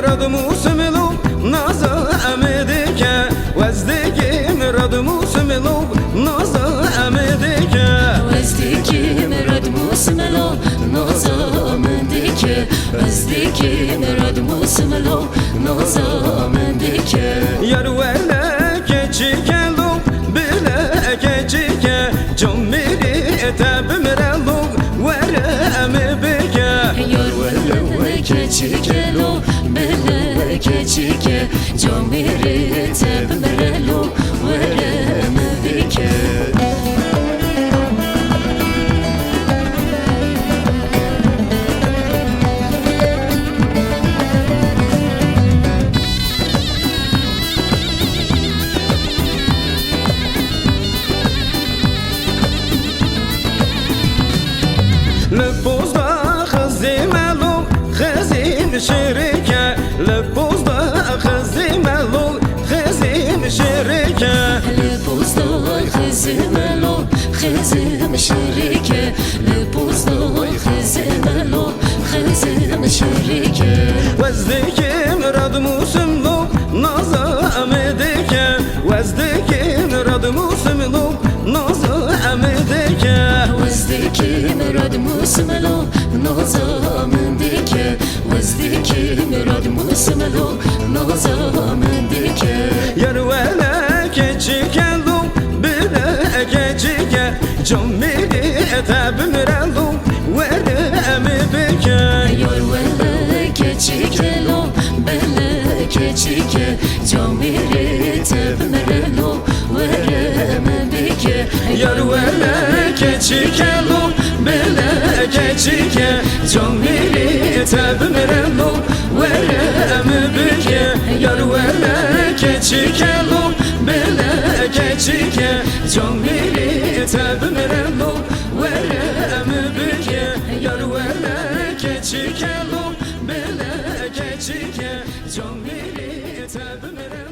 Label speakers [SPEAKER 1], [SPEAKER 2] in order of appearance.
[SPEAKER 1] radmusmlu naza amedike Wazdikim radmusmlu naza amedike
[SPEAKER 2] Wazdikim radmusmlu naza amedike Wazdikim radmusmlu naza amedike
[SPEAKER 1] Yar wele keçikelu bile keçike Cumiri etebimrelu wele amebike
[SPEAKER 2] Yar wele keçikelu bile keçike Cumiri etebimrelu wele amebike
[SPEAKER 1] لبوزدا خزيمالو خزيم شركة لبوزدا خزيمالو خزيم شركة
[SPEAKER 2] لبوزدا خزيمالو خزيم شركة لبوزدا خزيمالو خزيم شركة
[SPEAKER 1] وزدكم radmusmlu naza amedike Wazdikim radmusmlu naza amedike
[SPEAKER 2] Wazdikim radmusmlu naza amedike Wazdikim radmusmlu naza amedike
[SPEAKER 1] Yar wele keçikelu bile keçike Cumiri etebimrelu wele amebike
[SPEAKER 2] Yar wele keçikelu bile keçike Cumiri etebimrelu wele amedike
[SPEAKER 1] Yar wele keçikelu bile keçike Cumiri etebimrelu wele amebike Yar wele keçikelu bile keçike Cumiri etebimrelu wele amebike Yar wele keçikelu bile keçike Cumiri etebimrelu